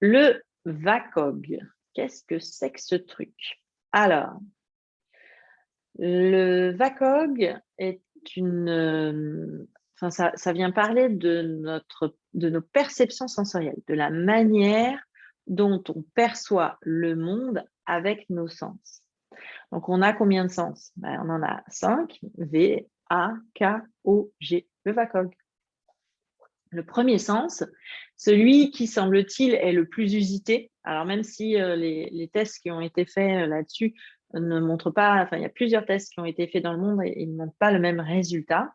Le VACOG, qu'est-ce que c'est que ce truc? Alors, le VACOG est ça vient parler de nos perceptions sensorielles, de la manière dont on perçoit le monde avec nos sens. Donc, on a combien de sens? On en a 5, V, A, K, O, G, le VACOG. Le premier sens, celui qui, semble-t-il, est le plus usité. Alors, même si les tests qui ont été faits là-dessus ne montrent pas, il y a plusieurs tests qui ont été faits dans le monde et ils ne montrent pas le même résultat.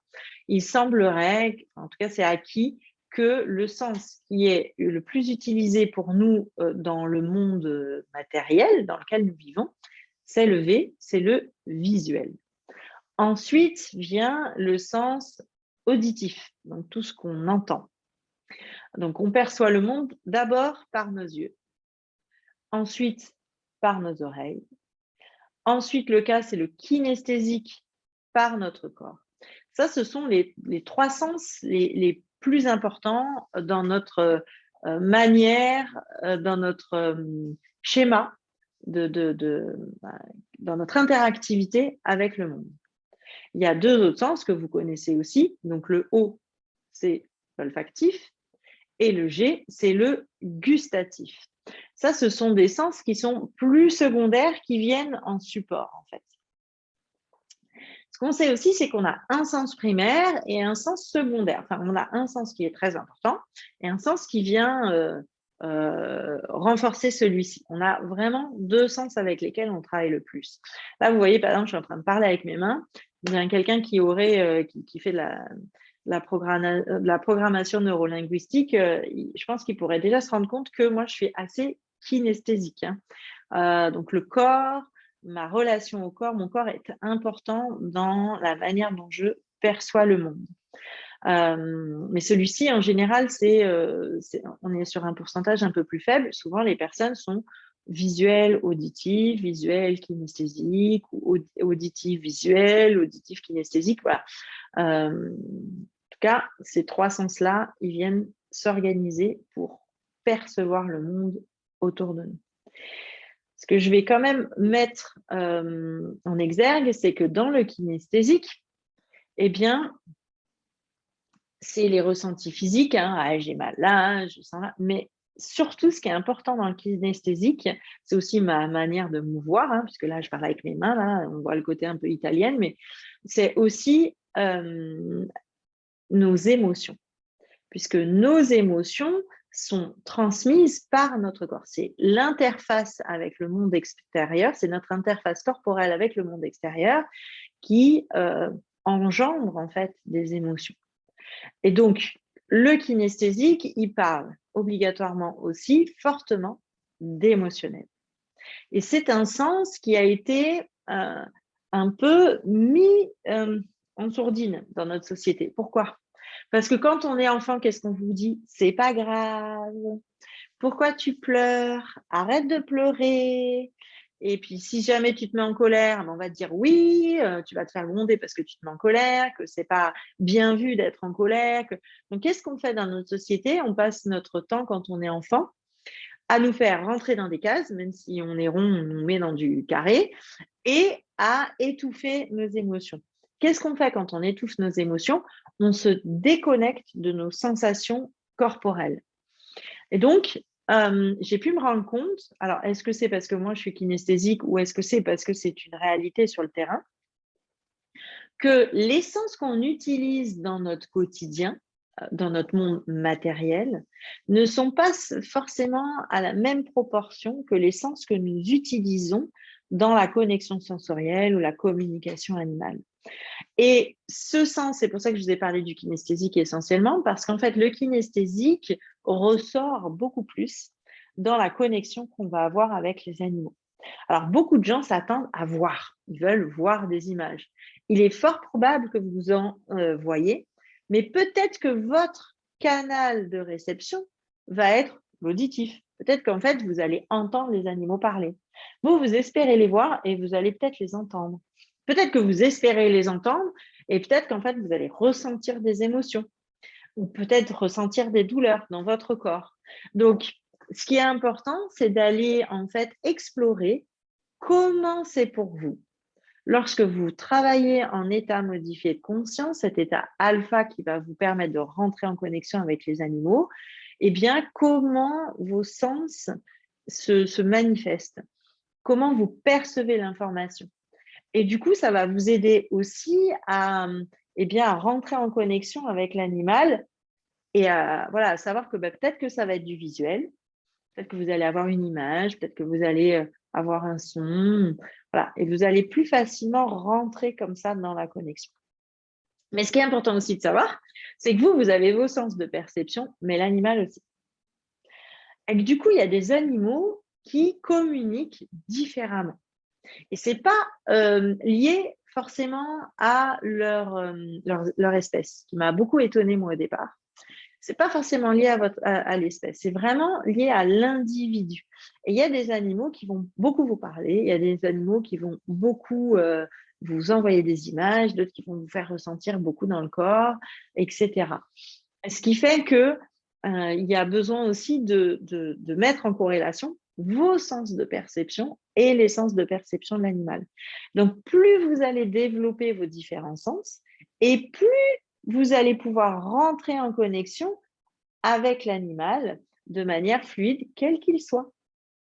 Il semblerait, en tout cas, c'est acquis, que le sens qui est le plus utilisé pour nous dans le monde matériel dans lequel nous vivons, c'est le V, c'est le visuel. Ensuite vient le sens auditif, donc tout ce qu'on entend. Donc, on perçoit le monde d'abord par nos yeux, ensuite par nos oreilles. Ensuite, le cas, c'est le kinesthésique par notre corps. Ça, ce sont les 3 sens les plus importants dans notre manière, dans notre schéma, dans notre interactivité avec le monde. Il y a 2 autres sens que vous connaissez aussi. Donc, le O, c'est l'olfactif, et le G, c'est le gustatif. Ça, ce sont des sens qui sont plus secondaires, qui viennent en support, en fait. Ce qu'on sait aussi, c'est qu'on a un sens primaire et un sens secondaire. Enfin, on a un sens qui est très important et un sens qui vient renforcer celui-ci. On a vraiment 2 sens avec lesquels on travaille le plus. Là, vous voyez, par exemple, je suis en train de parler avec mes mains. Il y a quelqu'un qui fait de la programmation neurolinguistique. Je pense qu'il pourrait déjà se rendre compte que moi, je suis assez kinesthésique. Donc, le corps, ma relation au corps, mon corps est important dans la manière dont je perçois le monde. Mais celui-ci, en général, on est sur un pourcentage un peu plus faible. Souvent, les personnes sont visuelles, auditives, visuelles, kinesthésiques, ou auditives, visuelles, auditives, kinesthésiques. Voilà. En tout cas, ces 3 sens-là, ils viennent s'organiser pour percevoir le monde autour de nous. Ce que je vais quand même mettre en exergue, c'est que dans le kinesthésique, eh bien, c'est les ressentis physiques. J'ai mal là, je sens là. Mais surtout, ce qui est important dans le kinesthésique, c'est aussi ma manière de me voir, puisque là, je parle avec mes mains, là, on voit le côté un peu italien, mais c'est aussi nos émotions. Puisque nos émotions sont transmises par notre corps. C'est l'interface avec le monde extérieur, c'est notre interface corporelle avec le monde extérieur qui engendre en fait des émotions. Et donc, le kinesthésique, il parle obligatoirement aussi fortement d'émotionnel. Et c'est un sens qui a été un peu mis en sourdine dans notre société. Pourquoi ? Parce que quand on est enfant, qu'est-ce qu'on vous dit? C'est pas grave. Pourquoi tu pleures? Arrête de pleurer. Et puis, si jamais tu te mets en colère, on va te dire oui, tu vas te faire gronder parce que tu te mets en colère, que c'est pas bien vu d'être en colère. Donc, qu'est-ce qu'on fait dans notre société? On passe notre temps, quand on est enfant, à nous faire rentrer dans des cases, même si on est rond, on nous met dans du carré, et à étouffer nos émotions. Qu'est-ce qu'on fait quand on étouffe nos émotions? On se déconnecte de nos sensations corporelles. Et donc, j'ai pu me rendre compte, alors est-ce que c'est parce que moi je suis kinesthésique ou est-ce que c'est parce que c'est une réalité sur le terrain, que les sens qu'on utilise dans notre quotidien, dans notre monde matériel, ne sont pas forcément à la même proportion que les sens que nous utilisons dans la connexion sensorielle ou la communication animale. Et ce sens, c'est pour ça que je vous ai parlé du kinesthésique essentiellement, parce qu'en fait, le kinesthésique ressort beaucoup plus dans la connexion qu'on va avoir avec les animaux. Alors, beaucoup de gens s'attendent à voir, ils veulent voir des images. Il est fort probable que vous en voyez, mais peut-être que votre canal de réception va être l'auditif. Peut-être qu'en fait, vous allez entendre les animaux parler. Vous espérez les voir et vous allez peut-être les entendre. Peut-être que vous espérez les entendre et peut-être qu'en fait, vous allez ressentir des émotions ou peut-être ressentir des douleurs dans votre corps. Donc, ce qui est important, c'est d'aller en fait explorer comment c'est pour vous. Lorsque vous travaillez en état modifié de conscience, cet état alpha qui va vous permettre de rentrer en connexion avec les animaux, eh bien, comment vos sens se manifestent, comment vous percevez l'information. Et du coup, ça va vous aider aussi à rentrer en connexion avec l'animal et à savoir que peut-être que ça va être du visuel, peut-être que vous allez avoir une image, peut-être que vous allez avoir un son, voilà, et vous allez plus facilement rentrer comme ça dans la connexion. Mais ce qui est important aussi de savoir, c'est que vous avez vos sens de perception, mais l'animal aussi. Et que du coup, il y a des animaux qui communiquent différemment. Et ce n'est pas lié forcément à leur espèce, qui m'a beaucoup étonnée moi au départ. Ce n'est pas forcément lié à l'espèce, c'est vraiment lié à l'individu. Et il y a des animaux qui vont beaucoup vous parler, il y a des animaux qui vont beaucoup vous envoyer des images, d'autres qui vont vous faire ressentir beaucoup dans le corps, etc. Ce qui fait que il y a besoin aussi de mettre en corrélation vos sens de perception et les sens de perception de l'animal. Donc, plus vous allez développer vos différents sens et plus vous allez pouvoir rentrer en connexion avec l'animal de manière fluide, quel qu'il soit.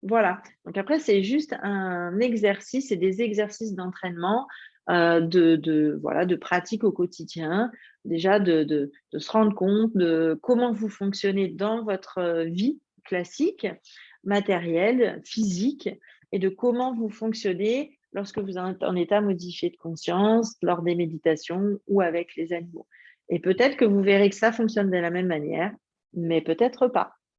Voilà. Donc après, c'est juste un exercice et des exercices d'entraînement, de pratique au quotidien. Déjà, de se rendre compte de comment vous fonctionnez dans votre vie classique, matérielle, physique, et de comment vous fonctionnez lorsque vous êtes en état modifié de conscience, lors des méditations ou avec les animaux. Et peut-être que vous verrez que ça fonctionne de la même manière, mais peut-être pas.